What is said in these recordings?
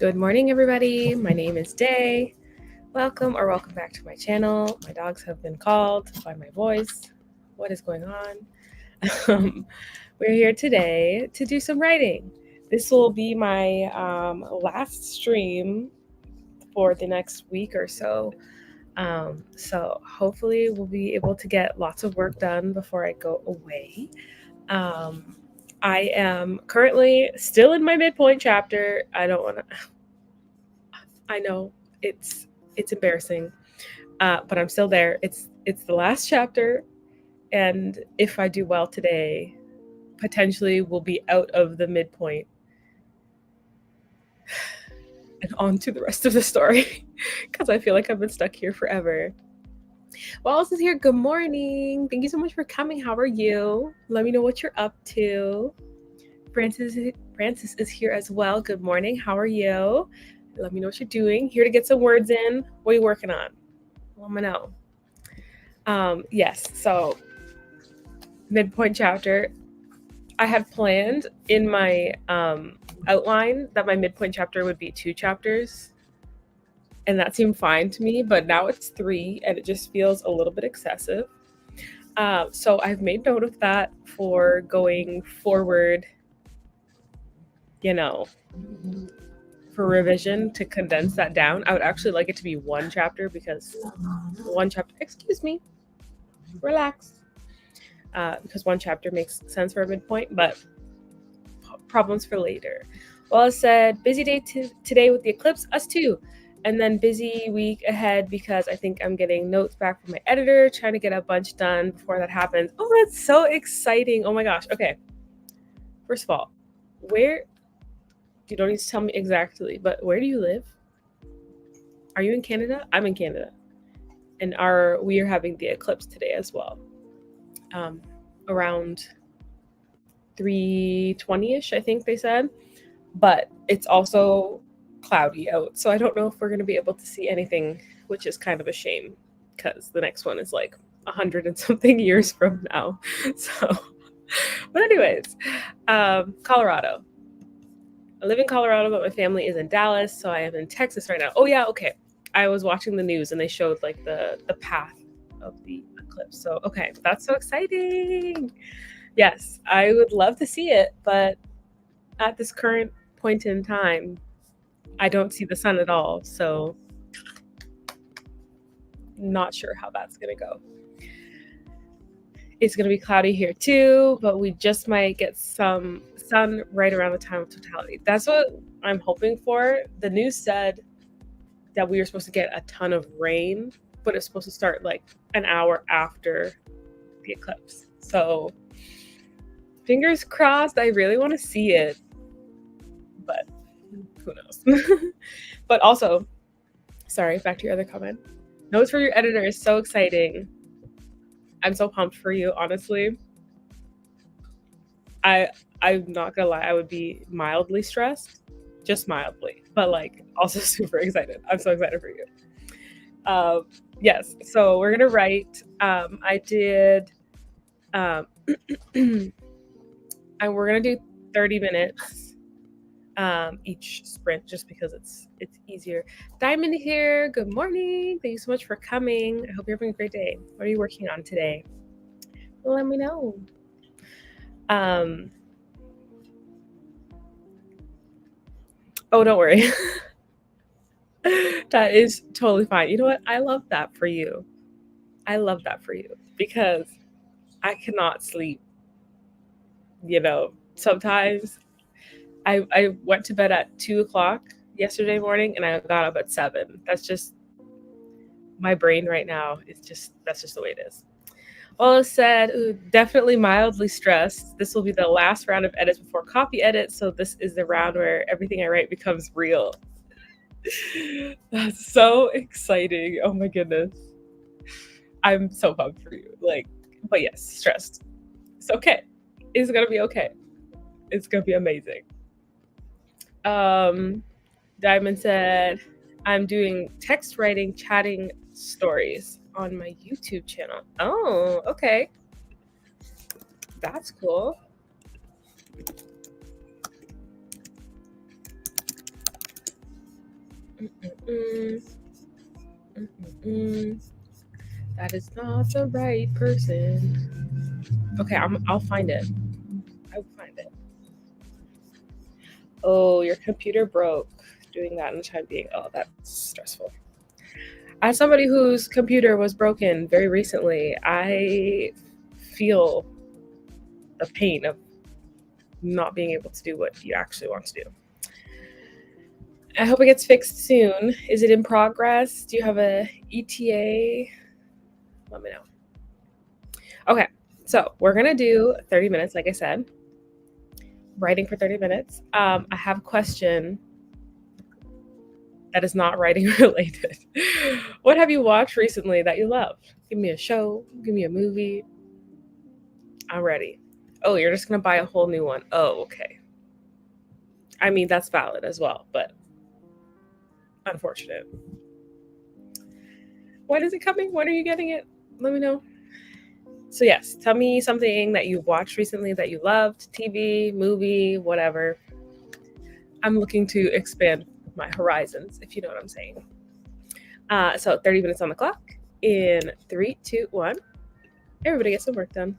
Good morning, everybody. My name is Day. Welcome back to my channel. My dogs have been called by my voice. What is going on? We're here today to do some writing. This will be my last stream for the next week or so. So hopefully we'll be able to get lots of work done before I go away. I am currently still in my midpoint chapter. I know it's embarrassing, but I'm still there. It's the last chapter, and if I do well today, potentially we'll be out of the midpoint and on to the rest of the story because I feel like I've been stuck here forever. Well, else is here. Good morning. Thank you so much for coming. How are you? Let me know what you're up to. Francis is here as well. Good morning. How are you? Let me know what you're doing. Here to get some words in. What are you working on? Let me know. Yes, so midpoint chapter. I had planned in my outline that my midpoint chapter would be 2 chapters, and that seemed fine to me, but now it's 3, and it just feels a little bit excessive. So I've made note of that for going forward, for revision to condense that down. I would actually like it to be 1 chapter because 1 chapter, excuse me, relax. Because 1 chapter makes sense for a midpoint, but problems for later. Well, I said busy day today with the eclipse, us too. And then busy week ahead because I think I'm getting notes back from my editor, trying to get a bunch done before that happens. Oh, that's so exciting. Oh my gosh. Okay. First of all, you don't need to tell me exactly, but where do you live? Are you in Canada? I'm in Canada. And we are having the eclipse today as well. Around 3:20ish, I think they said, but it's also cloudy out, so I don't know if we're going to be able to see anything, which is kind of a shame because the next one is like 100 and something years from now. So, but anyways, Colorado. I live in Colorado, but my family is in Dallas, so I am in Texas right now. Oh yeah, okay. I was watching the news and they showed like the path of the eclipse. So okay, that's so exciting. Yes, I would love to see it, but at this current point in time, I don't see the sun at all, so not sure how that's going to go. It's going to be cloudy here too, but we just might get some sun right around the time of totality. That's what I'm hoping for. The news said that we were supposed to get a ton of rain, but it's supposed to start like an hour after the eclipse. So fingers crossed. I really want to see it, but who knows? But also, sorry, back to your other comment. Notes for your editor is so exciting. I'm so pumped for you, honestly. I'm not gonna lie, I would be mildly stressed, just mildly, but like also super excited. I'm so excited for you. Yes, so we're gonna write. I did, and we're gonna do 30 minutes each sprint, just because it's easier. Diamond here. Good morning. Thank you so much for coming. I hope you're having a great day. What are you working on today? Let me know. Oh, don't worry. That is totally fine. You know what? I love that for you. I love that for you because I cannot sleep. Sometimes I went to bed at 2:00 yesterday morning and I got up at 7. That's just my brain right now. That's just the way it is. Well said. Ooh, definitely mildly stressed. This will be the last round of edits before copy edit. So this is the round where everything I write becomes real. That's so exciting. Oh my goodness. I'm so pumped for you. But yes, stressed. It's okay. It's gonna be okay. It's gonna be amazing. Diamond said, I'm doing text writing, chatting stories on my YouTube channel. Oh, okay. That's cool. Mm-mm-mm. Mm-mm-mm. That is not the right person. Okay, I'll find it. I'll find it. Oh, your computer broke. Doing that in the time being. Oh, that's stressful. As somebody whose computer was broken very recently, I feel the pain of not being able to do what you actually want to do. I hope it gets fixed soon. Is it in progress? Do you have a ETA? Let me know. Okay, so we're gonna do 30 minutes, like I said, writing for 30 minutes. I have a question that is not writing related. What have you watched recently that you loved? Give me a show, give me a movie. I'm ready. Oh, you're just gonna buy a whole new one. Oh, okay. I mean, that's valid as well, but unfortunate. When is it coming? When are you getting it? Let me know. So, yes, tell me something that you've watched recently that you loved, TV, movie, whatever. I'm looking to expand my horizons, if you know what I'm saying. So, 30 minutes on the clock in three, two, one. Everybody get some work done.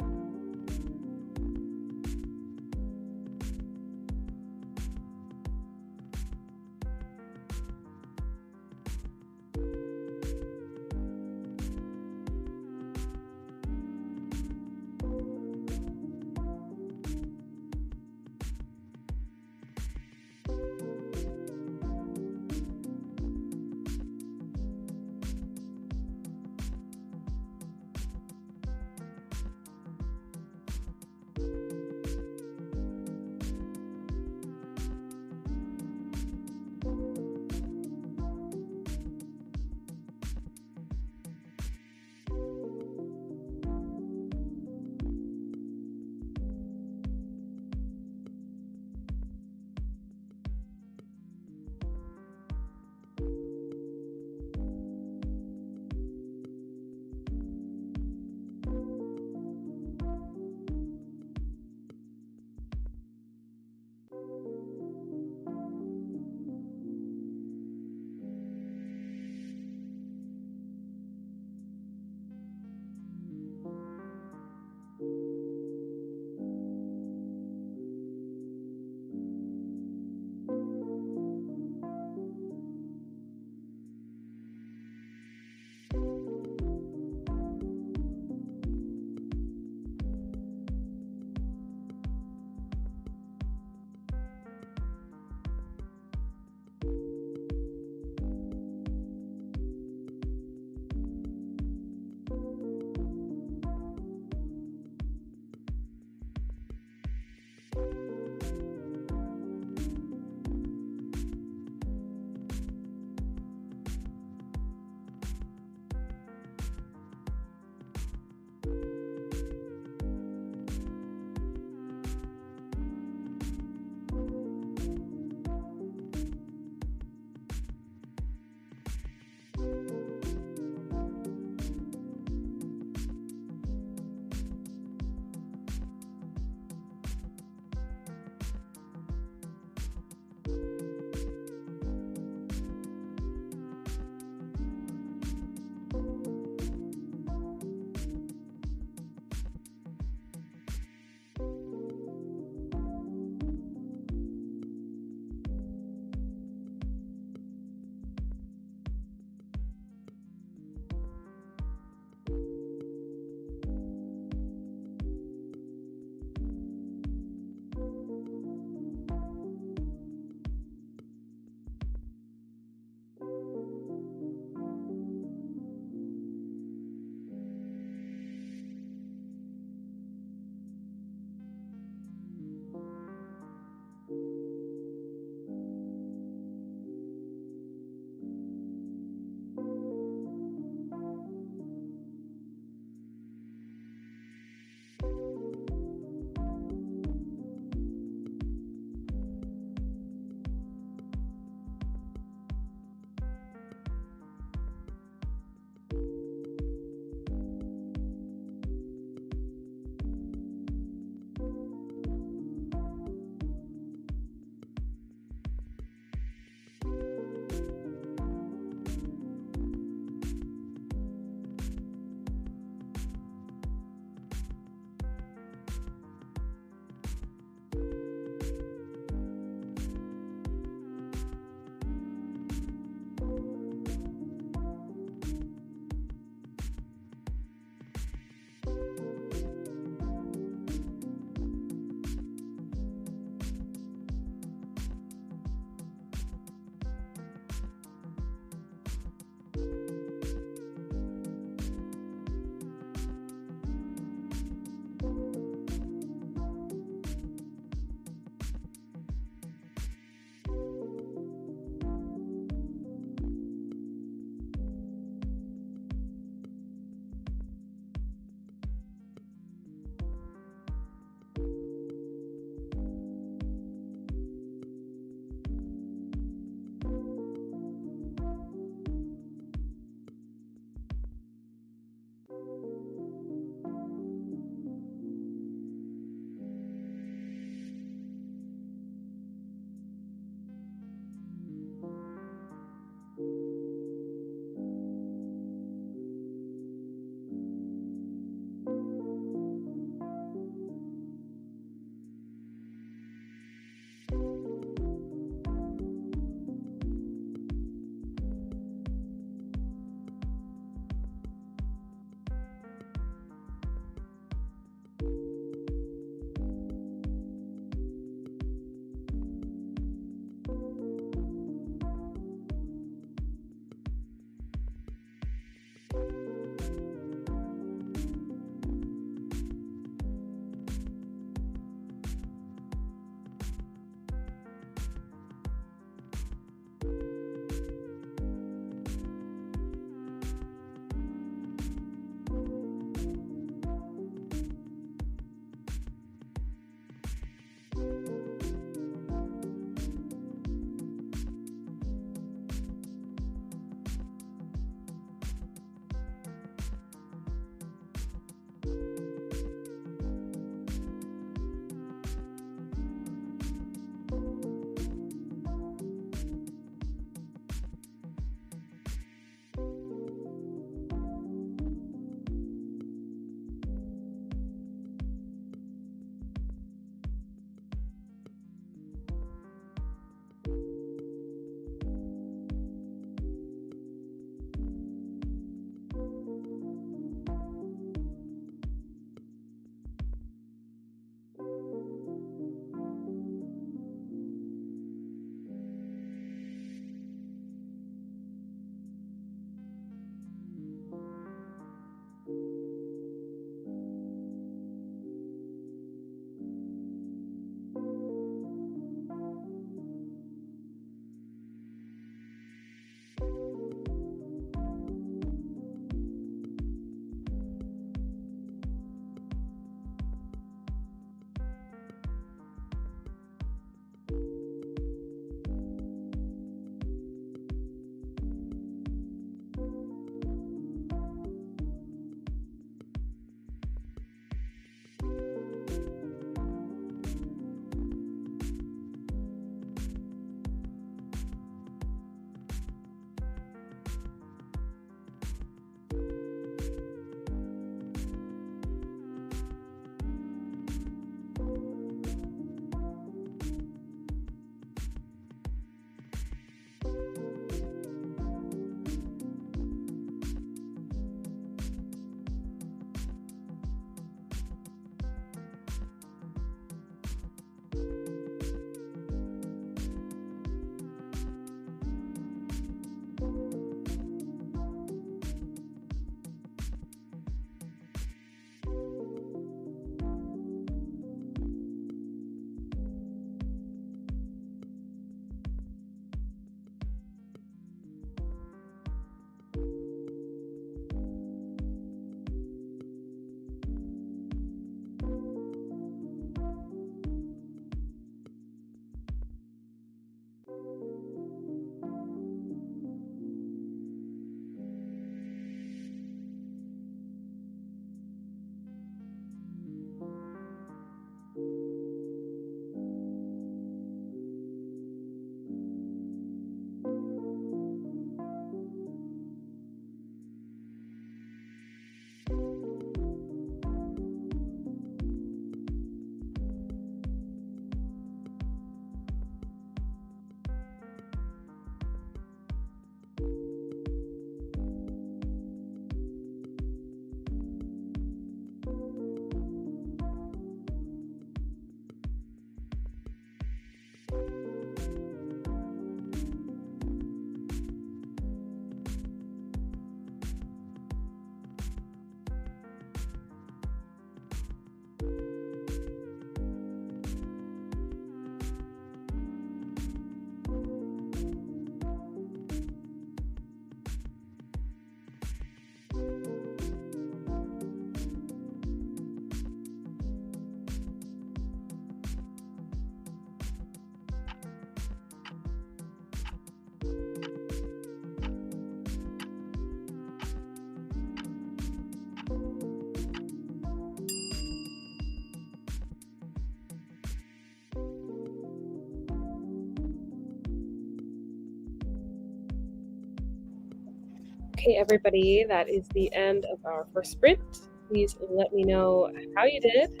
Okay, everybody, that is the end of our first sprint. Please let me know how you did.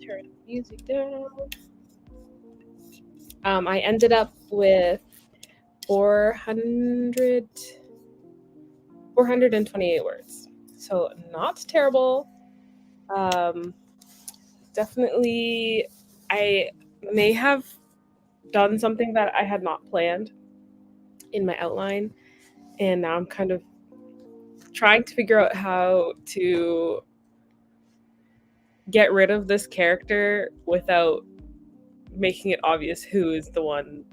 Turn the music down. I ended up with 428 words. So not terrible. Definitely, I may have done something that I had not planned in my outline, and now I'm kind of trying to figure out how to get rid of this character without making it obvious who is the one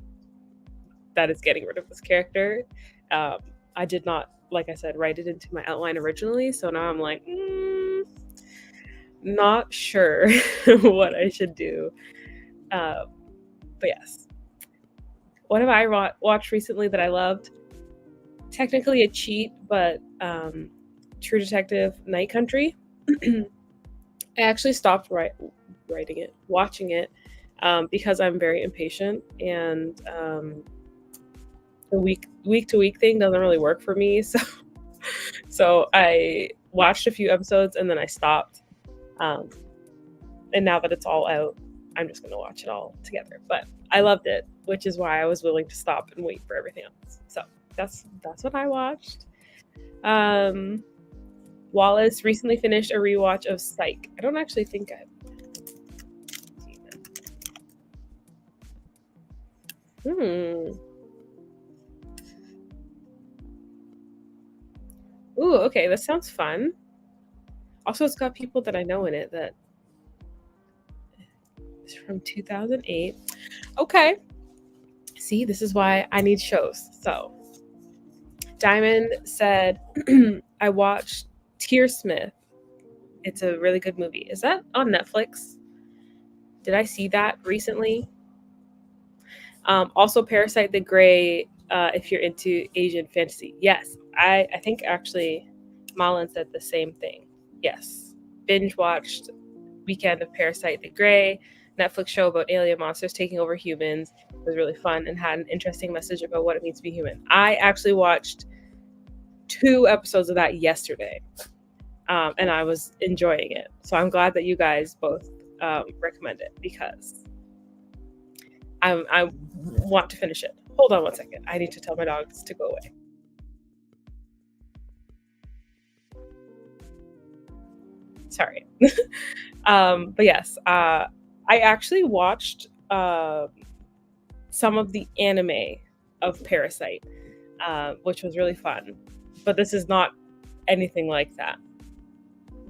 that is getting rid of this character. I did not, like I said, write it into my outline originally, so now I'm like, not sure what I should do. But yes. What have I watched recently that I loved? Technically a cheat, but True Detective Night Country. I actually stopped watching it, because I'm very impatient, and the week to week thing doesn't really work for me. So I watched a few episodes and then I stopped. And now that it's all out, I'm just gonna watch it all together. But I loved it, which is why I was willing to stop and wait for everything else. So that's what I watched. Wallace recently finished a rewatch of Psych. I don't actually think I've seen it. Ooh, okay, that sounds fun. Also, it's got people that I know in it that is from 2008. Okay. See, this is why I need shows. So, Diamond said, I watched Tearsmith. It's a really good movie. Is that on Netflix? Did I see that recently? Also, Parasite the Grey, if you're into Asian fantasy. Yes, I think actually Malin said the same thing. Yes. Binge watched weekend of Parasite the Grey, Netflix show about alien monsters taking over humans. It was really fun and had an interesting message about what it means to be human. I actually watched 2 episodes of that yesterday, and I was enjoying it. So I'm glad that you guys both recommend it, because I want to finish it. Hold on one second. I need to tell my dogs to go away. Sorry. But yes, I actually watched some of the anime of Parasite, which was really fun. But this is not anything like that.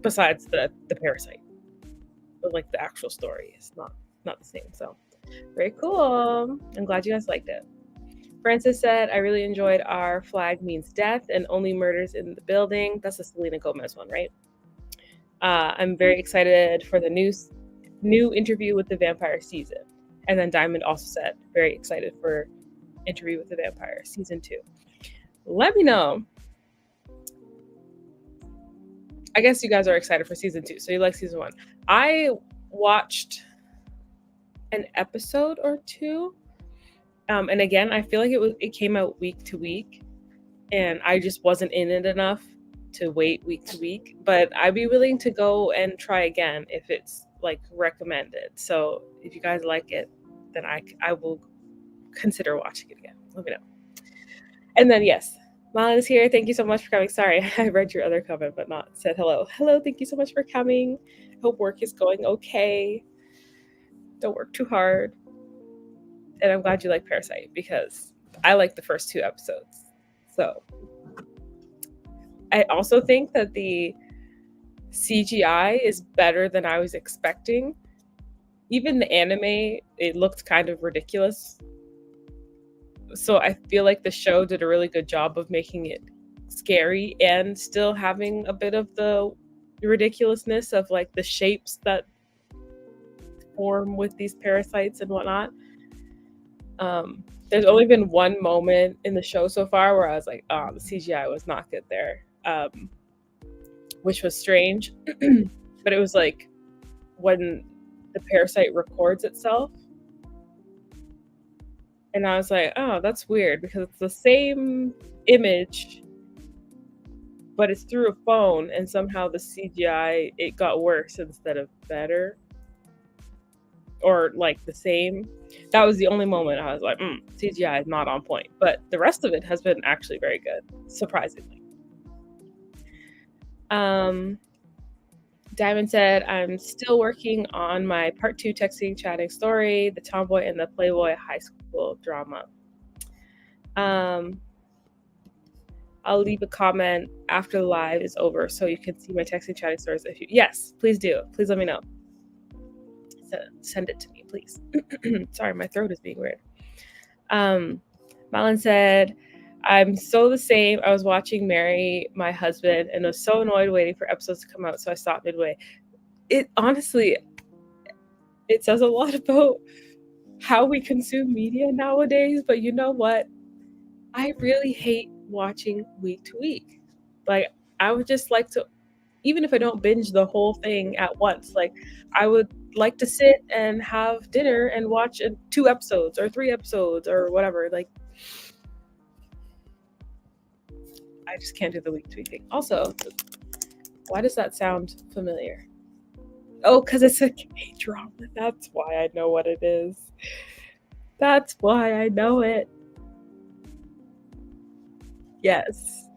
Besides the Parasite, but like the actual story is not the same. So very cool. I'm glad you guys liked it. Francis said, I really enjoyed Our Flag Means Death and Only Murders in the Building. That's the Selena Gomez one, right? I'm very excited for the new Interview with the Vampire season. And then Diamond also said, very excited for Interview with the Vampire season 2. Let me know. I guess you guys are excited for season 2, so you like season 1. I watched an episode or 2, and again, I feel like it came out week to week, and I just wasn't in it enough to wait week to week. But I'd be willing to go and try again if it's like recommended. So if you guys like it, then I will consider watching it again. Let me know. And then yes, Malin is here. Thank you so much for coming. Sorry, I read your other comment but not said hello. Hello, thank you so much for coming. Hope work is going okay. Don't work too hard. And I'm glad you like Parasite, because I like the first 2 episodes. So I also think that the CGI is better than I was expecting. Even the anime, it looked kind of ridiculous. So I feel like the show did a really good job of making it scary and still having a bit of the ridiculousness of like the shapes that form with these parasites and whatnot. There's only been one moment in the show so far where I was like, oh, the CGI was not good there, which was strange. But it was like when the parasite records itself, And I was like, oh, that's weird because it's the same image, but it's through a phone, and somehow the CGI, it got worse instead of better, or like the same. That was the only moment I was like, CGI is not on point. But the rest of it has been actually very good, surprisingly. Diamond said, I'm still working on my part 2 texting chatting story, the tomboy and the playboy high school drama. I'll leave a comment after the live is over so you can see my texting chatting stories. Yes, please do. Please let me know. Send it to me, please. Sorry, my throat is being weird. Malin said, I'm so the same. I was watching Marry My Husband and was so annoyed waiting for episodes to come out, so I stopped midway. It honestly, it says a lot about how we consume media nowadays, but you know what? I really hate watching week to week. Like, I would just like to, even if I don't binge the whole thing at once, like, I would like to sit and have dinner and watch 2 episodes or 3 episodes or whatever. Like, I just can't do the week to week thing. Also, why does that sound familiar? Oh, because it's a K-drama. That's why I know what it is. That's why I know it. Yes.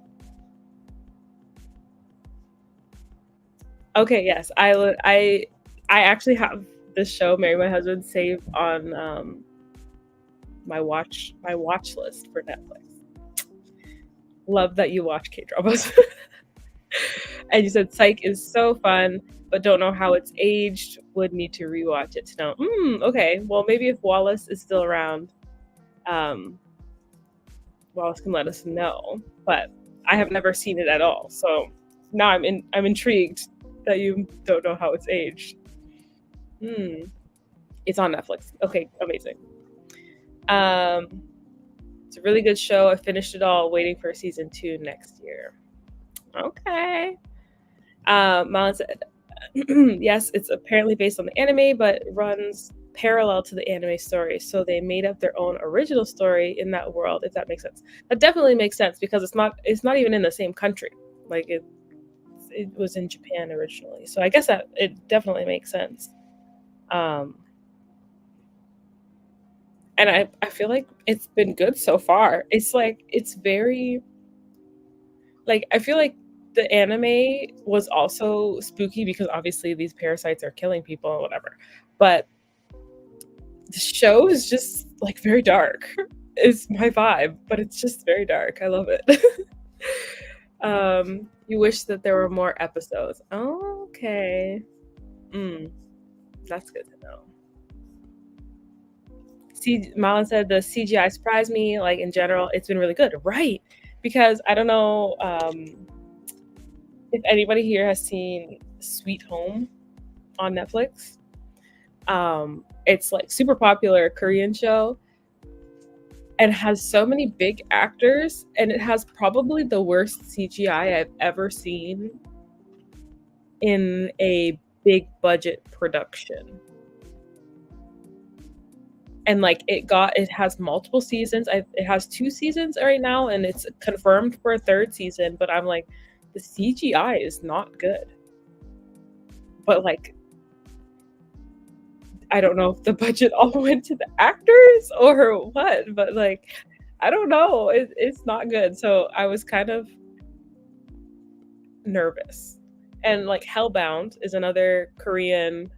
Okay, yes. I actually have this show, Marry My Husband, saved on my watch list for Netflix. Love that you watch K-dramas. And you said Psych is so fun, but don't know how it's aged. Would need to rewatch it to know. Okay. Well, maybe if Wallace is still around, Wallace can let us know. But I have never seen it at all, so now I'm intrigued that you don't know how it's aged. It's on Netflix. Okay, amazing. It's a really good show. I finished it all, waiting for season 2 next year. Okay. Malin said, yes, it's apparently based on the anime, but runs parallel to the anime story. So they made up their own original story in that world, if that makes sense. That definitely makes sense because it's not even in the same country. Like it was in Japan originally. So I guess that it definitely makes sense. And I feel like it's been good so far. It's like, it's very, like, I feel like the anime was also spooky because obviously these parasites are killing people and whatever. But the show is just like very dark. Is my vibe, but it's just very dark. I love it. You wish that there were more episodes. Oh, okay. That's good to know. Malin said the CGI surprised me. Like, in general, it's been really good, right? Because I don't know if anybody here has seen Sweet Home on Netflix. It's like super popular Korean show and has so many big actors, and it has probably the worst CGI I've ever seen in a big budget production. And like it has multiple seasons. It has 2 seasons right now, and it's confirmed for a 3rd season, but I'm like, the CGI is not good. But like, I don't know if the budget all went to the actors or what, but like, I don't know. It's not good. So I was kind of nervous. And like, Hellbound is another Korean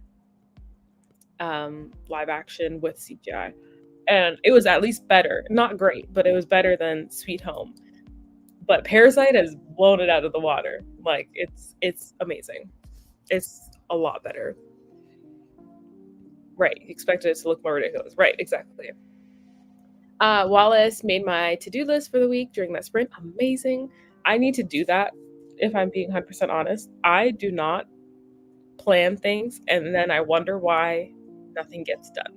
live action with CGI. And it was at least better. Not great, but it was better than Sweet Home. But Parasite has blown it out of the water. Like, it's amazing. It's a lot better. Right. You expected it to look more ridiculous. Right, exactly. Wallace made my to-do list for the week during that sprint. Amazing. I need to do that, if I'm being 100% honest. I do not plan things, and then I wonder why nothing gets done.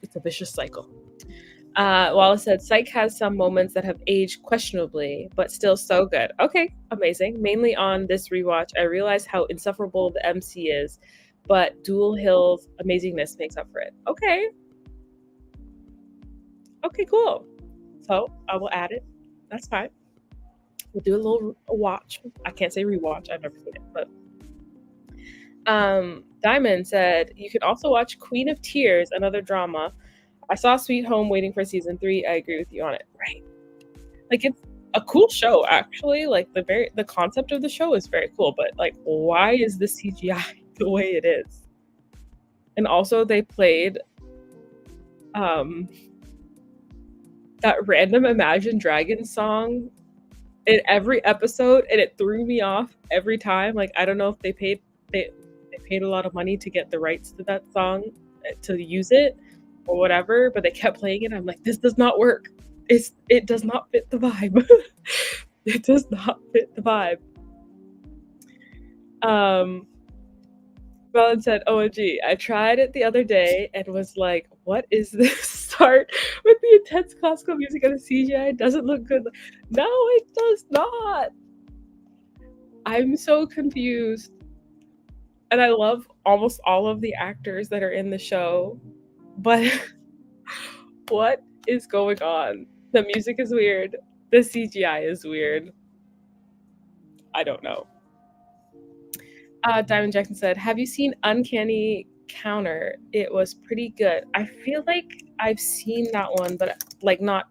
It's a vicious cycle. Wallace said, Psych has some moments that have aged questionably, but still so good. Okay, amazing. Mainly on this rewatch, I realized how insufferable the MC is, but Dual Hill's amazingness makes up for it. Okay. Okay, cool. So I will add it. That's fine. We'll do a little watch. I can't say rewatch. I've never seen it, but Diamond said you can also watch Queen of Tears, another drama. I saw Sweet Home waiting for season 3. I agree with you on it. Right. Like it's a cool show actually. Like the concept of the show is very cool, but like why is the CGI the way it is? And also they played that random Imagine Dragons song in every episode, and it threw me off every time. Like I don't know if they paid a lot of money to get the rights to that song to use it or whatever, but they kept playing it. I'm like, this does not work. It does not fit the vibe. It does not fit the vibe. Valen said, OMG, I tried it the other day and was like, what is this? Start with the intense classical music and the CGI doesn't look good. No, it does not. I'm so confused. And I love almost all of the actors that are in the show, but what is going on? The music is weird. The CGI is weird. I don't know. Diamond Jackson said, have you seen Uncanny Counter? It was pretty good. I feel like I've seen that one, but like not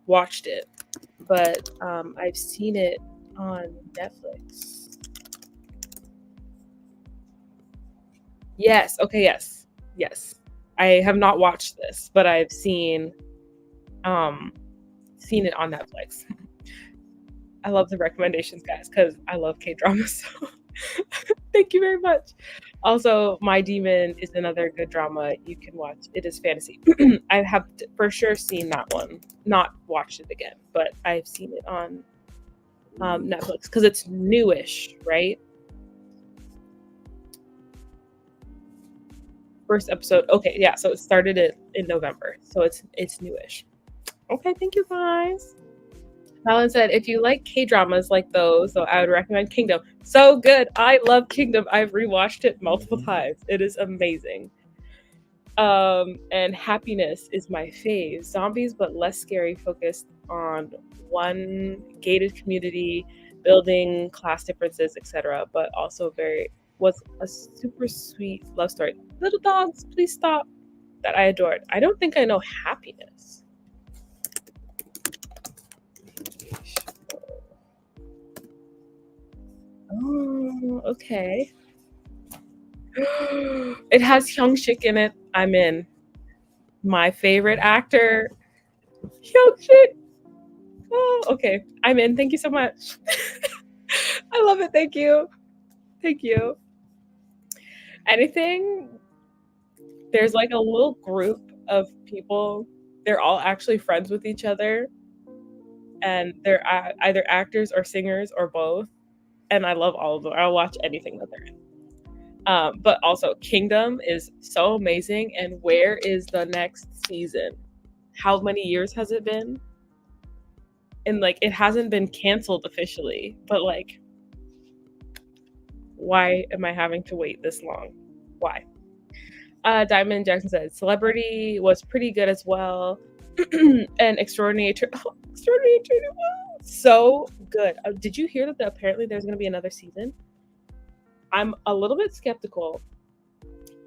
watched it. But I've seen it on Netflix. Yes. Okay. Yes. Yes. I have not watched this, but I've seen it on Netflix. I love the recommendations, guys, because I love K-dramas. So thank you very much. Also, My Demon is another good drama you can watch. It is fantasy. I have for sure seen that one. Not watched it again, but I've seen it on Netflix because it's newish, right? First episode. Okay, yeah. So it started in November, so it's newish. Okay, thank you guys. Alan said, if you like K-dramas like those, so I would recommend Kingdom. So good. I love Kingdom. I've rewatched it multiple times. It is amazing. And Happiness is my fave. Zombies, but less scary, focused on one gated community, building class differences, etc. But also was a super sweet love story. Little dogs, please stop. That I adored. I don't think I know Happiness. Oh, okay. It has Hyung-sik in it. I'm in. My favorite actor, Hyung-sik. Oh, okay. I'm in. Thank you so much. I love it. Thank you. Thank you. Anything? There's like a little group of people. They're all actually friends with each other, and they're either actors or singers or both. And I love all of them. I'll watch anything that they're in. But also, Kingdom is so amazing. And where is the next season? How many years has it been? And like, it hasn't been canceled officially, but like, why am I having to wait this long? Why? Diamond Jackson said Celebrity was pretty good as well. And Extraordinary Extraordinary so good. Did you hear that apparently there's going to be another season? I'm a little bit skeptical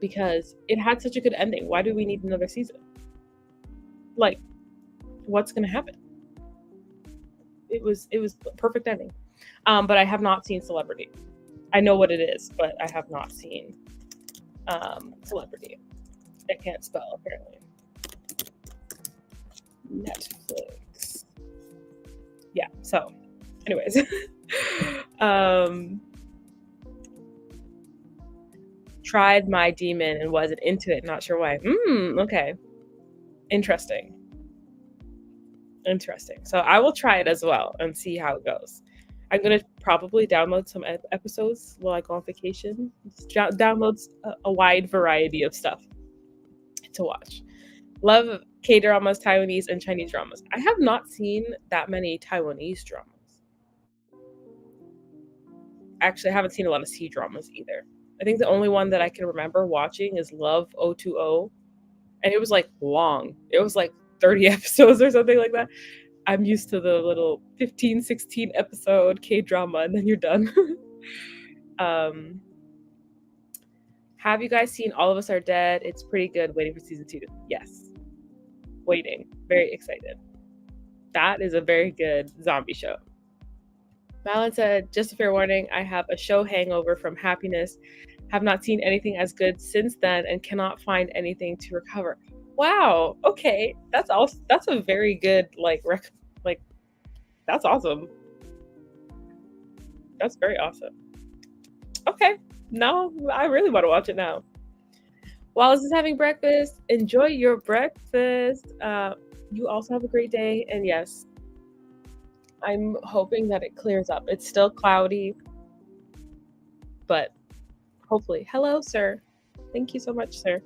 because it had such a good ending. Why do we need another season? Like, what's going to happen? It was a perfect ending. But I have not seen Celebrity. I know what it is, but I have not seen Celebrity. I can't spell, apparently. Netflix. Yeah, so anyways. Tried My Demon and wasn't into it. Not sure why. Okay. Interesting. So I will try it as well and see how it goes. I'm going to probably download some episodes while I go on vacation. Downloads a wide variety of stuff to watch. Love K-dramas, Taiwanese, and Chinese dramas. I have not seen that many Taiwanese dramas. Actually, I haven't seen a lot of C-dramas either. I think the only one that I can remember watching is Love 020. And it was like long. It was like 30 episodes or something like that. I'm used to the little 15, 16 episode K-drama, and then you're done. Have you guys seen All of Us Are Dead? It's pretty good. Waiting for season 2. Yes. Waiting. Very excited. That is a very good zombie show. Malin said, just a fair warning, I have a show hangover from Happiness. Have not seen anything as good since then and cannot find anything to recover. Wow. Okay. That's a very good that's awesome. That's very awesome. Okay. No, I really want to watch it now. Wallace is having breakfast. Enjoy your breakfast. You also have a great day. And yes, I'm hoping that it clears up. It's still cloudy, but hopefully. Hello, sir. Thank you so much, sir.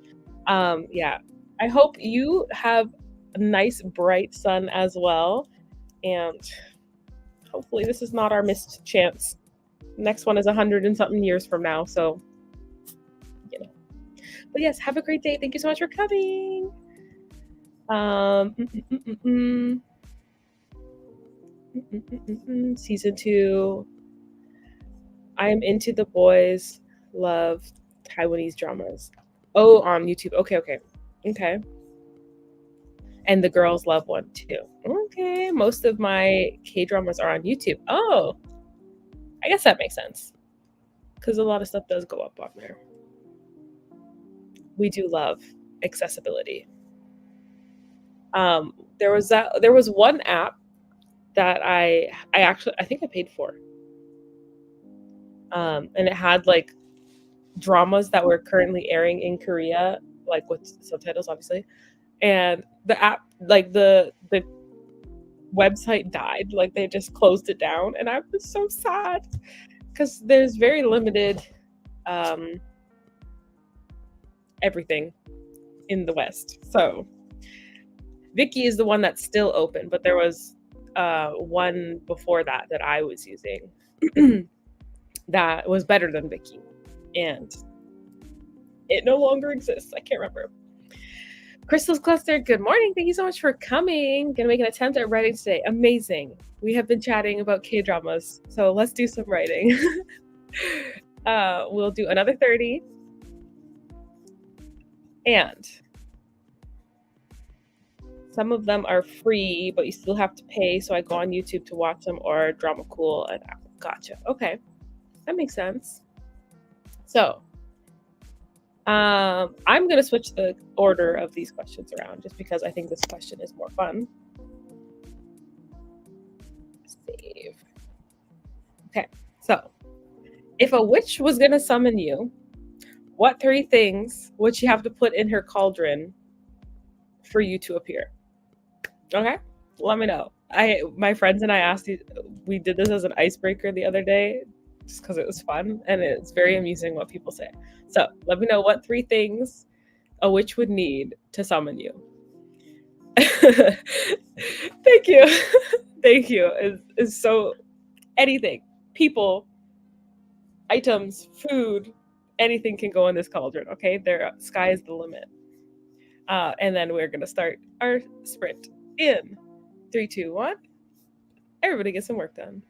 Yeah, I hope you have a nice, bright sun as well. And hopefully this is not our missed chance. Next one is 100 and something years from now. So, you know. But yes, have a great day. Thank you so much for coming. Season 2. I am into the boys love Taiwanese dramas. Oh, on YouTube. Okay. And the girls love one too. Okay, most of my K-dramas are on YouTube. Oh, I guess that makes sense. Because a lot of stuff does go up on there. We do love accessibility. There was one app that I think I paid for. And it had like dramas that were currently airing in Korea, like with subtitles, obviously. And the app, like the website died, like they just closed it down, and I was so sad because there's very limited everything in the West. So Viki is the one that's still open, but there was one before that I was using that was better than Viki, and it no longer exists. I can't remember. Crystal's Cluster, good morning. Thank you so much for coming. Gonna make an attempt at writing today. Amazing. We have been chatting about K-dramas, so let's do some writing. We'll do another 30. And some of them are free, but you still have to pay. So I go on YouTube to watch them, or Drama Cool. And gotcha. Okay, that makes sense. So I'm going to switch the order of these questions around just because I think this question is more fun. Save. Okay, so if a witch was going to summon you, what 3 things would she have to put in her cauldron for you to appear? Okay, let me know. My friends and I asked you, we did this as an icebreaker the other day just because it was fun, and it's very amusing what people say. So let me know what 3 things a witch would need to summon you. Thank you. Thank you. It's so anything, people, items, food, anything can go in this cauldron. Okay, sky is the limit. And then we're gonna start our sprint in 3, 2, 1. Everybody get some work done.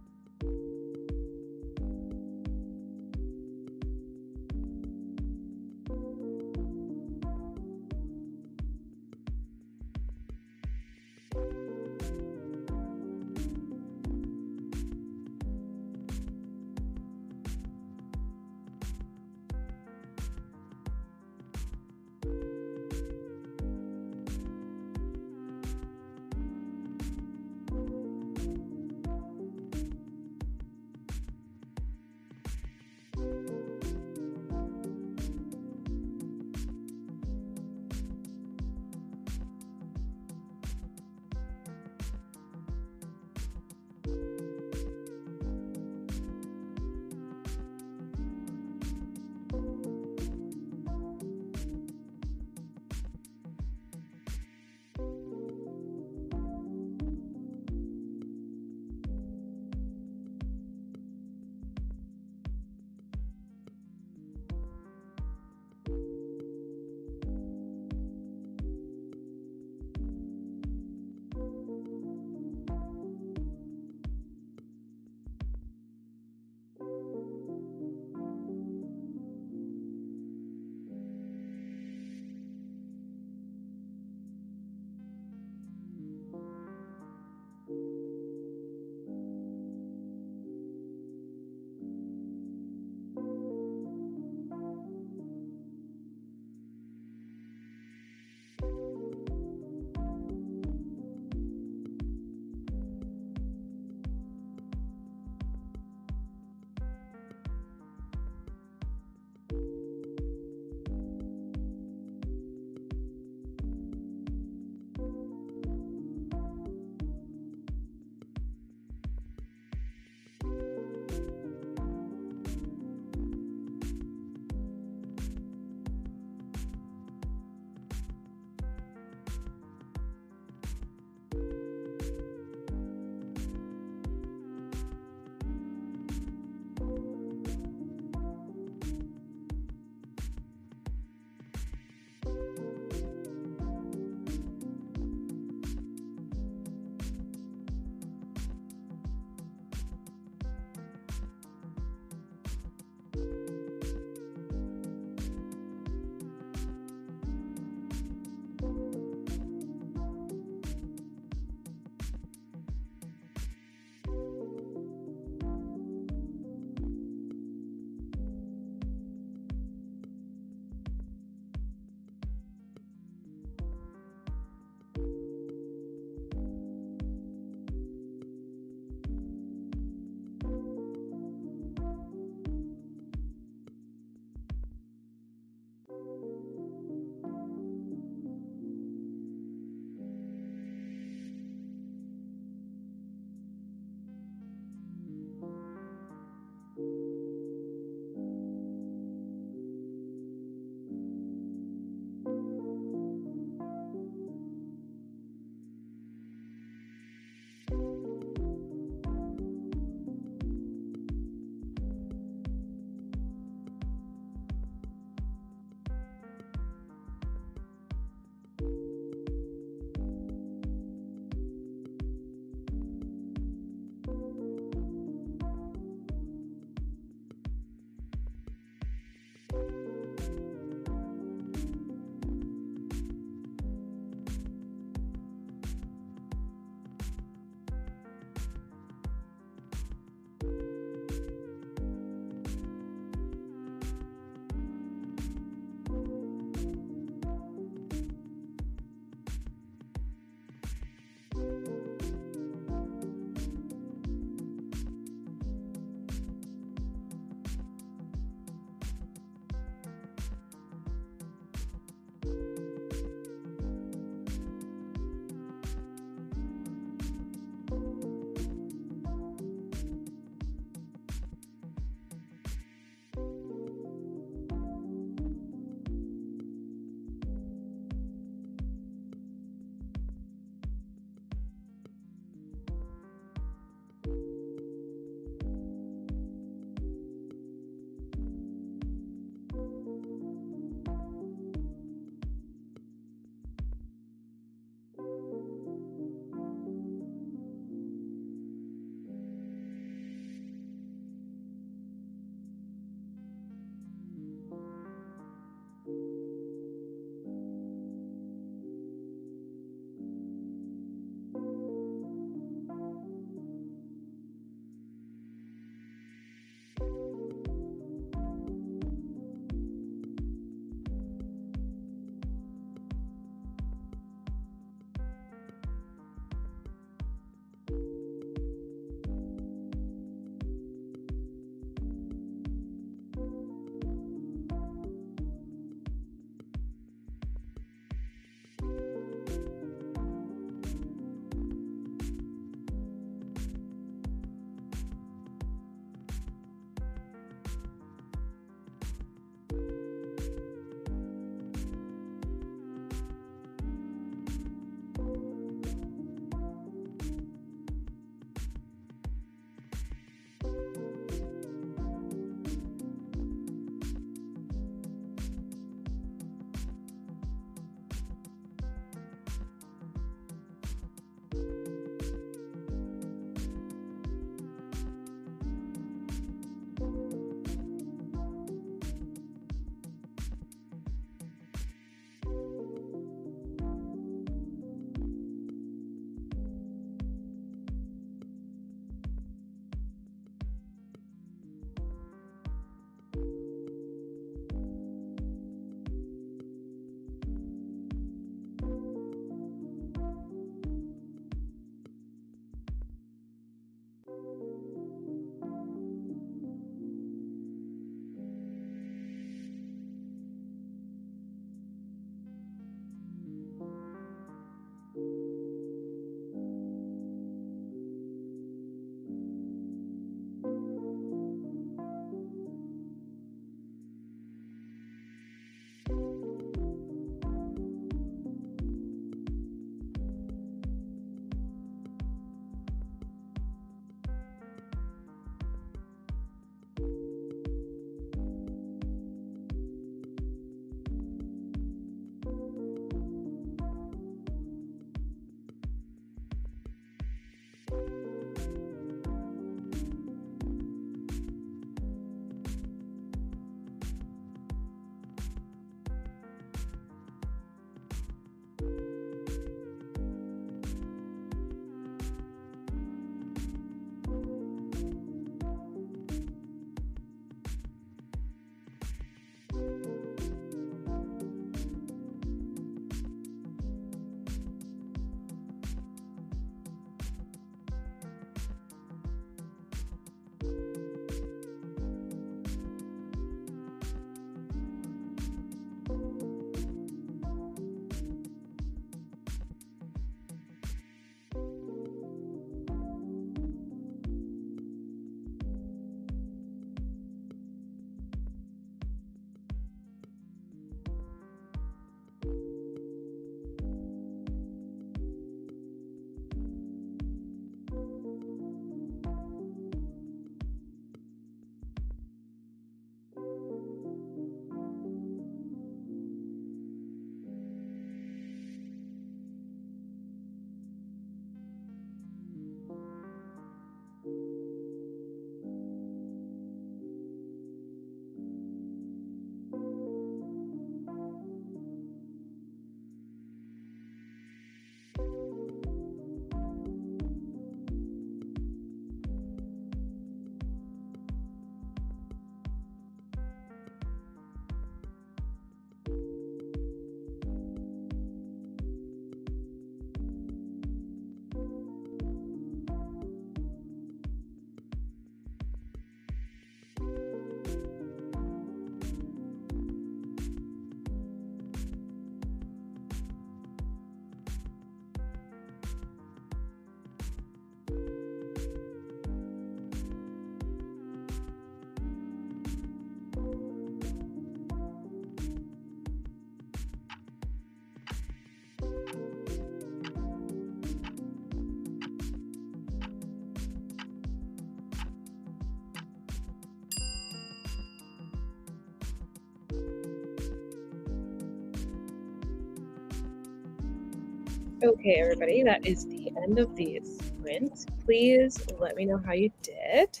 Okay, everybody, that is the end of the sprint. Please let me know how you did.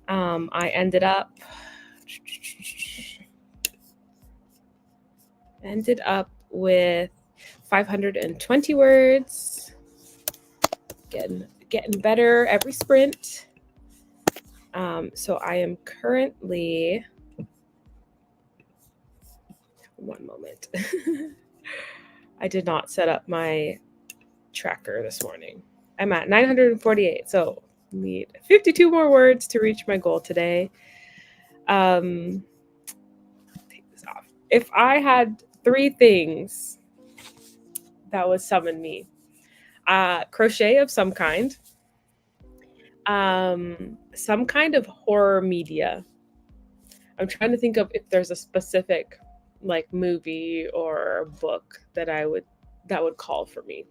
I ended up with 520 words. Getting better every sprint. So I am currently, one moment. I did not set up my tracker this morning. I'm at 948, so need 52 more words to reach my goal today. Take this off. If I had 3 things that would summon me, crochet of some kind, some kind of horror media. I'm trying to think of if there's a specific like movie or book that would call for me.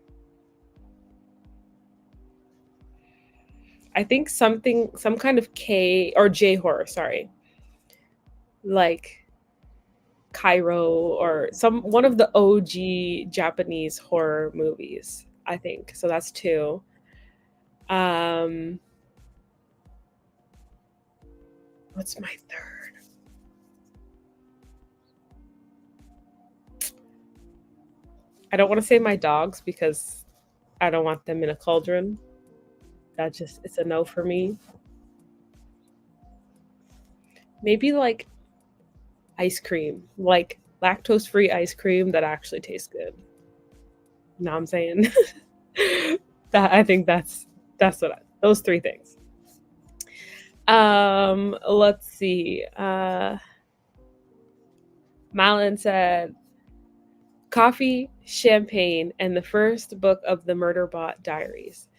I think some kind of K or J horror, sorry. Like Cairo or one of the OG Japanese horror movies, I think. So that's 2. What's my 3rd? I don't want to say my dogs because I don't want them in a cauldron. It's a no for me. Maybe like ice cream, like lactose-free ice cream that actually tastes good. You know what I'm saying? I think that's those 3 things. Let's see. Malin said coffee, champagne, and the first book of the Murderbot Diaries.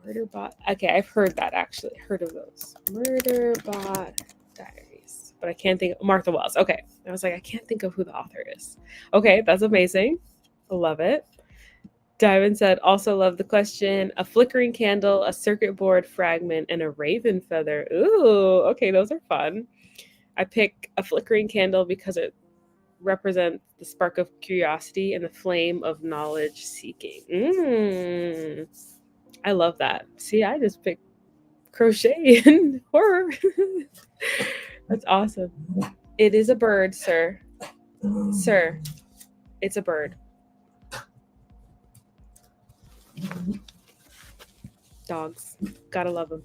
Murderbot. Okay, I've heard that actually. Heard of those. Murderbot Diaries. But I can't think. Martha Wells. Okay. I was like, I can't think of who the author is. Okay, that's amazing. I love it. Diamond said, also love the question. A flickering candle, a circuit board fragment, and a raven feather. Ooh, okay, those are fun. I pick a flickering candle because it represents the spark of curiosity and the flame of knowledge seeking. I love that. See, I just picked crochet and horror. That's awesome. It is a bird, sir. Sir, it's a bird. Dogs. Gotta love them.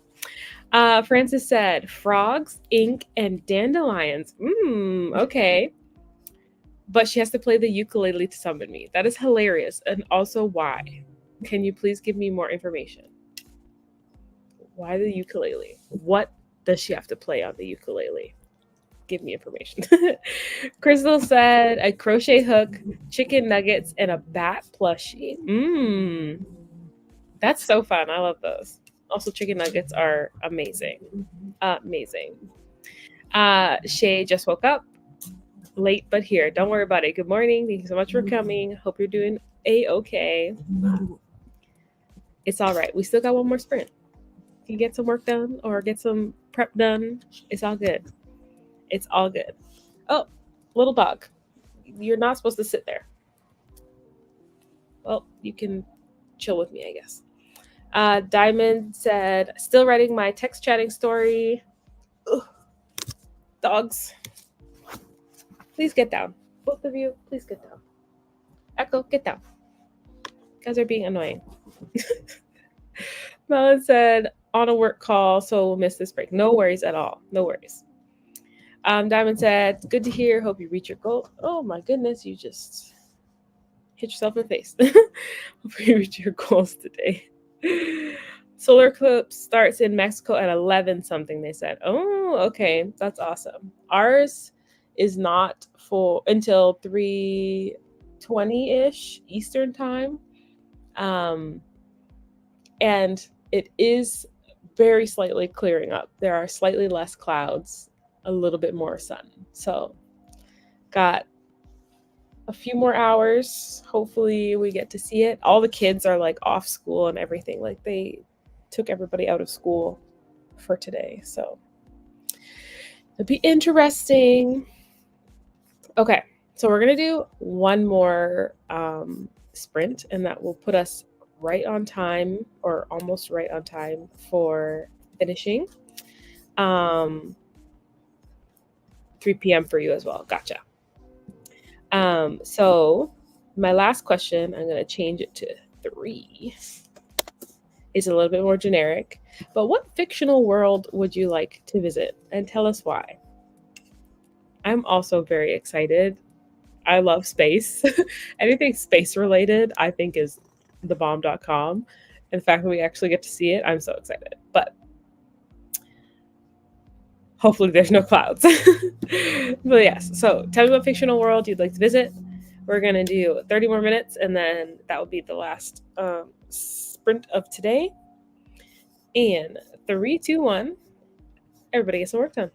Francis said, frogs, ink, and dandelions. Okay. But she has to play the ukulele to summon me. That is hilarious. And also, why? Can you please give me more information? Why the ukulele? What does she have to play on the ukulele? Give me information. Crystal said a crochet hook, chicken nuggets, and a bat plushie. That's so fun. I love those. Also, chicken nuggets are amazing. Amazing. Shay just woke up. Late but here. Don't worry about it. Good morning. Thank you so much for coming. Hope you're doing a-okay. It's all right. We still got one more sprint. You get some work done or get some prep done. It's all good. It's all good. Oh, little dog. You're not supposed to sit there. Well, you can chill with me, I guess. Diamond said, still writing my text chatting story. Ugh. Dogs. Please get down. Both of you, please get down. Echo, get down. You guys are being annoying. Melon said, on a work call, so we'll miss this break. No worries at all. No worries. Diamond said, good to hear. Hope you reach your goal. Oh my goodness, you just hit yourself in the face. Hope you reach your goals today. Solar eclipse starts in Mexico at 11 something, they said. Oh, okay. That's awesome. Ours is not full until 3:20-ish Eastern time. And it is very slightly clearing up. There are slightly less clouds, a little bit more sun. So got a few more hours. Hopefully we get to see it. All the kids are like off school and everything. Like they took everybody out of school for today. So it'll be interesting. Okay. So we're going to do one more sprint, and that will put us right on time or almost right on time for finishing. 3 p.m. for you as well. Gotcha. So my last question, I'm going to change it to 3. Is a little bit more generic. But what fictional world would you like to visit? And tell us why. I'm also very excited. I love space. Anything space related, I think is thebomb.com. And the fact that we actually get to see it, I'm so excited. But hopefully there's no clouds. But yes, so tell me what fictional world you'd like to visit. We're going to do 30 more minutes, and then that will be the last sprint of today. And 3, 2, 1, everybody gets some work done.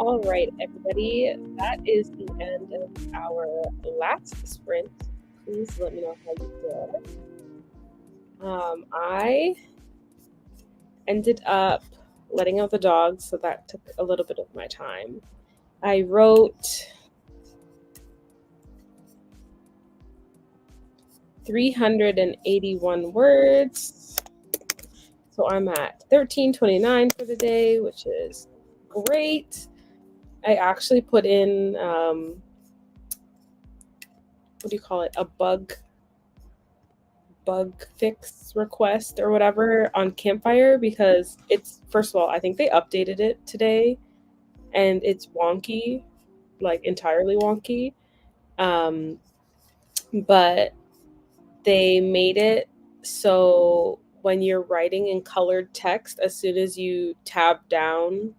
All right, everybody, that is the end of our last sprint. Please let me know how you did. I ended up letting out the dogs, so that took a little bit of my time. I wrote 381 words. So I'm at 1329 for the day, which is great. I actually put in, what do you call it? A bug fix request or whatever on Campfire, because it's, first of all, I think they updated it today and it's wonky, like entirely wonky. But they made it so when you're writing in colored text, as soon as you tab down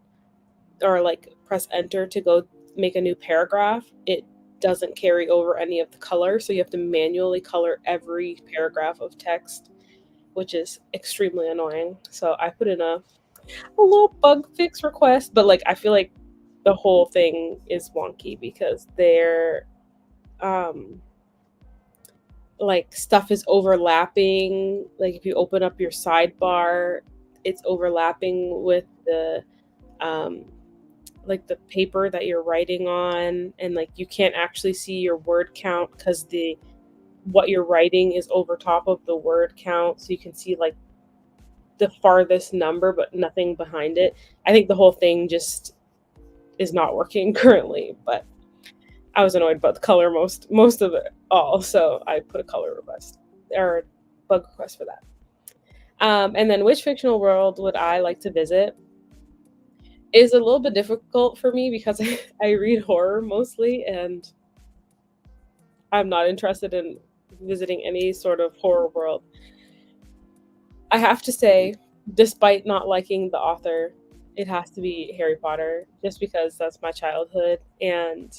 or like press enter to go make a new paragraph, it doesn't carry over any of the color. So you have to manually color every paragraph of text, which is extremely annoying. So I put in a little bug fix request, but like I feel like the whole thing is wonky because they're like stuff is overlapping. Like if you open up your sidebar, it's overlapping with the like the paper that you're writing on, and like you can't actually see your word count because the what you're writing is over top of the word count, so you can see like the farthest number but nothing behind it. I think the whole thing just is not working currently, but I was annoyed about the color most of it all, so I put a color request or a bug request for that. And then which fictional world would I like to visit is a little bit difficult for me because I read horror mostly, and I'm not interested in visiting any sort of horror world. I have to say, despite not liking the author, it has to be Harry Potter, just because that's my childhood, and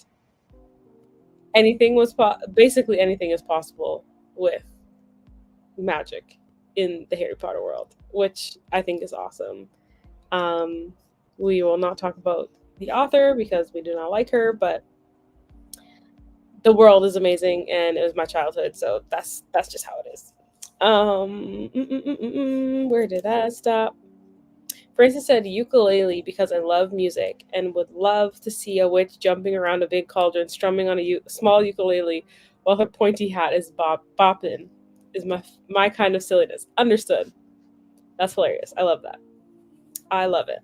basically anything is possible with magic in the Harry Potter world, which I think is awesome. We will not talk about the author because we do not like her, but the world is amazing and it was my childhood, so that's just how it is. Where did that stop? Francis said ukulele because I love music and would love to see a witch jumping around a big cauldron strumming on a small ukulele while her pointy hat is bopping. Is my kind of silliness. Understood. That's hilarious. I love that. I love it.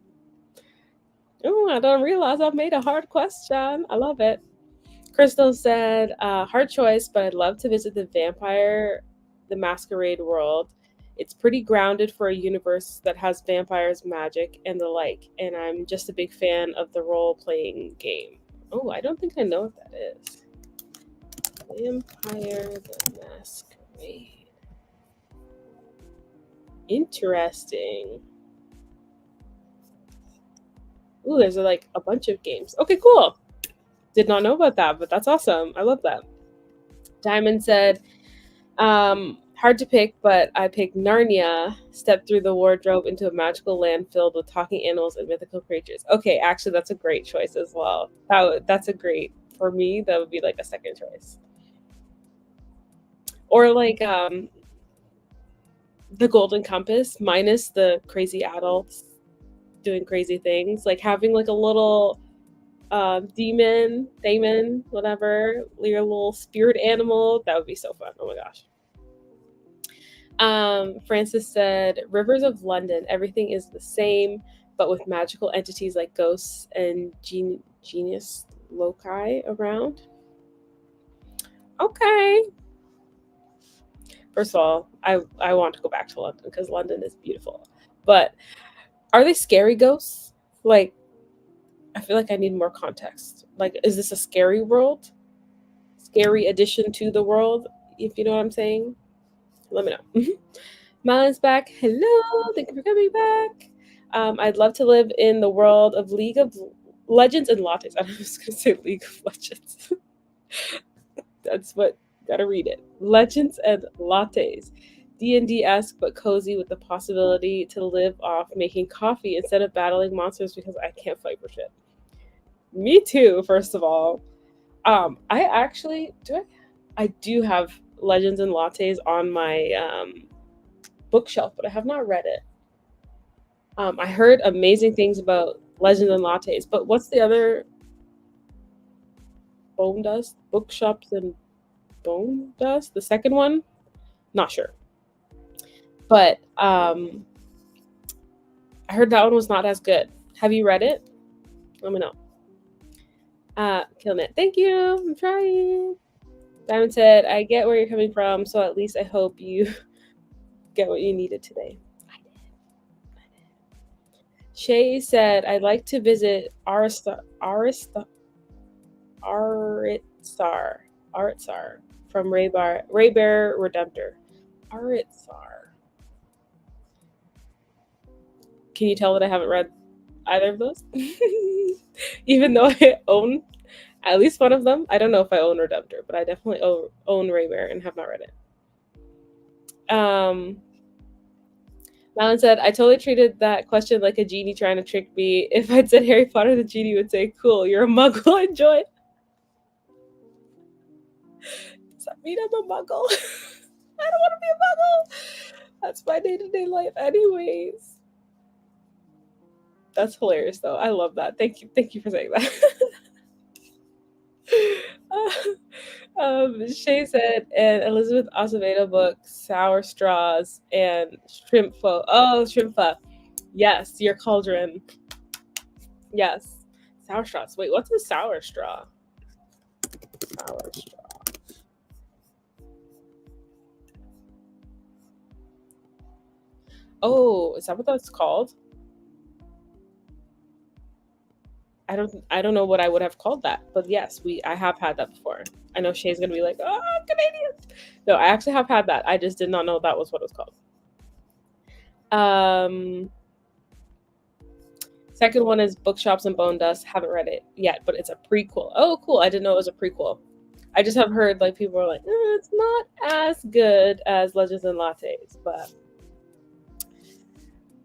Oh, I don't realize I've made a hard question. I love it. Crystal said, hard choice, but I'd love to visit the Vampire the Masquerade world. It's pretty grounded for a universe that has vampires, magic, and the like, and I'm just a big fan of the role-playing game. Oh, I don't think I know what that is. Vampire the Masquerade. Interesting. Ooh, there's like a bunch of games. Okay, cool. Did not know about that, but that's awesome. I love that. Diamond said, hard to pick, but I picked Narnia, step through the wardrobe into a magical land filled with talking animals and mythical creatures. Okay, actually, that's a great choice as well. That's a great, for me, that would be like a second choice. Or like the Golden Compass, minus the crazy adults doing crazy things. Like having like a little daemon, whatever, your little spirit animal. That would be so fun. Oh my gosh. Francis said, Rivers of London, everything is the same, but with magical entities like ghosts and genius loci around. Okay. First of all, I want to go back to London because London is beautiful. But are they scary ghosts? Like, I feel like I need more context. Like, is this a scary world? Scary addition to the world, if you know what I'm saying? Let me know. Malin's back. Hello. Thank you for coming back. I'd love to live in the world of League of Legends and Lattes. I was going to say League of Legends. That's what, gotta read it. Legends and Lattes. D&D-esque but cozy with the possibility to live off making coffee instead of battling monsters because I can't fight for shit. Me too, first of all. I actually I do have Legends and Lattes on my bookshelf, but I have not read it. I heard amazing things about Legends and Lattes, but what's the other Bone Dust? Bookshops and Bone Dust? The second one? Not sure. But I heard that one was not as good. Have you read it? Let me know. Killing it. Thank you. I'm trying. Diamond said, I get where you're coming from, so at least I hope you get what you needed today. I did. Shay said, I'd like to visit Aritsar from Raybear Redemptor. Aritsar. Can you tell that I haven't read either of those? Even though I own at least one of them. I don't know if I own Redemptor, but I definitely own Raybear and have not read it. Malin said, I totally treated that question like a genie trying to trick me. If I'd said Harry Potter, the genie would say, cool, you're a muggle, enjoy. Does that mean I'm a muggle? I don't want to be a muggle. That's my day-to-day life anyways. That's hilarious though. I love that. Thank you for saying that. Shay said, and Elizabeth Acevedo book, Sour Straws and Shrimp Pho. Oh, Shrimp Pho. Yes, your cauldron. Yes. Sour straws. Wait, what's a sour straw? Sour straw. Oh, is that what that's called? I don't know what I would have called that, but yes, I have had that before. I know Shay's gonna be like, oh, Canadians. No, I actually have had that. I just did not know that was what it was called. Second one is Bookshops and Bone Dust. Haven't read it yet, but it's a prequel. Oh, cool. I didn't know it was a prequel. I just have heard like people are like, it's not as good as Legends and Lattes, but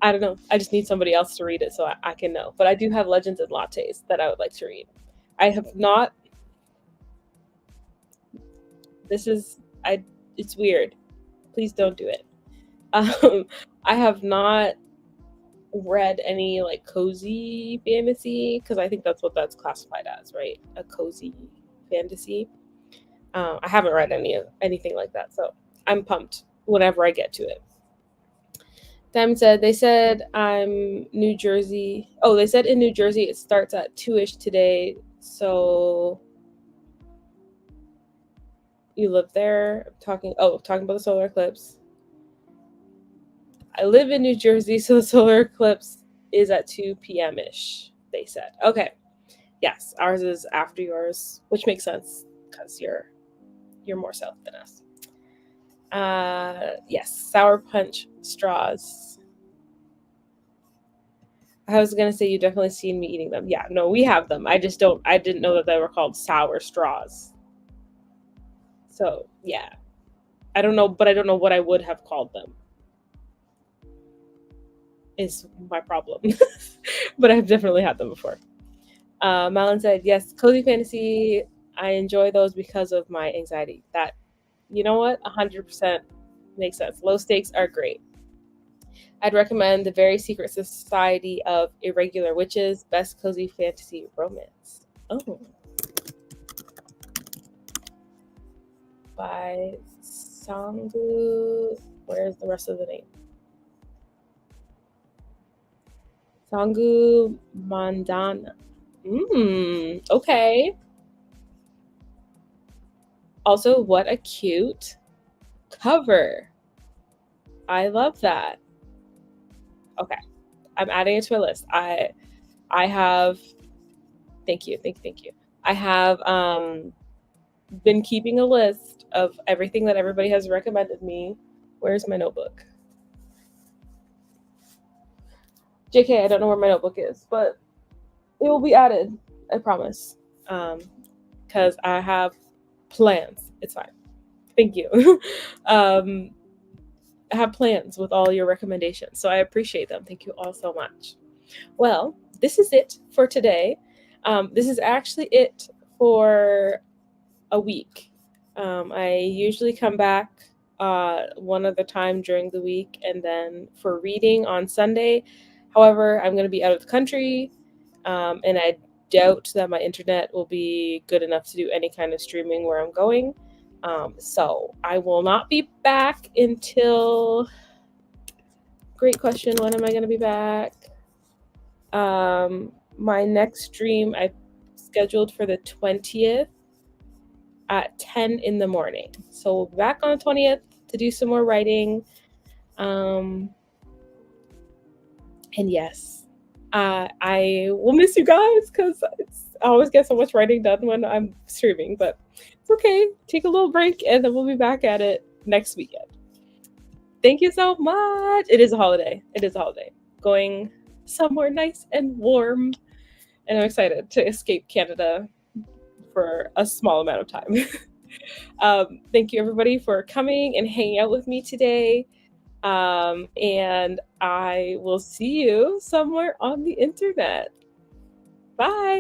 I don't know. I just need somebody else to read it so I can know. But I do have Legends and Lattes that I would like to read. I have not. It's weird. Please don't do it. I have not read any like cozy fantasy because I think that's what that's classified as, right? A cozy fantasy. I haven't read anything like that, so I'm pumped whenever I get to it. Diamond said, they said I'm New Jersey. Oh, they said in New Jersey it starts at 2-ish today. So you live there? Talking about the solar eclipse. I live in New Jersey, so the solar eclipse is at 2 p.m. ish, they said. Okay. Yes, ours is after yours, which makes sense because you're more south than us. Yes, sour punch straws. I was gonna say you definitely seen me eating them. Yeah, no, we have them. I didn't know that they were called sour straws. So yeah, I don't know what I would have called them. Is my problem, but I've definitely had them before. Malin said, yes, cozy fantasy. I enjoy those because of my anxiety. That, you know what, 100% makes sense. Low stakes are great. I'd recommend The Very Secret Society of Irregular Witches, best cozy fantasy romance. Oh. By Sangu. Where's the rest of the name? Sangu Mandana. Okay. Also, what a cute cover. I love that. Okay. I'm adding it to my list. I have thank you. I have been keeping a list of everything that everybody has recommended me. Where's my notebook? JK, I don't know where my notebook is, but it will be added. I promise. Because I have plans. It's fine. Thank you. I have plans with all your recommendations, so I appreciate them. Thank you all so much. Well, this is it for today. This is actually it for a week. I usually come back one other time during the week and then for reading on Sunday. However, I'm going to be out of the country, and I doubt that my internet will be good enough to do any kind of streaming where I'm going. So I will not be back until. Great question. When am I going to be back? My next stream I scheduled for the 20th at 10 in the morning. So we'll be back on the 20th to do some more writing. And yes, I will miss you guys because I always get so much writing done when I'm streaming, but it's okay. Take a little break and then we'll be back at it next weekend. Thank you so much. It is a holiday. Going somewhere nice and warm. And I'm excited to escape Canada for a small amount of time. Thank you, everybody, for coming and hanging out with me today. And I will see you somewhere on the internet. Bye.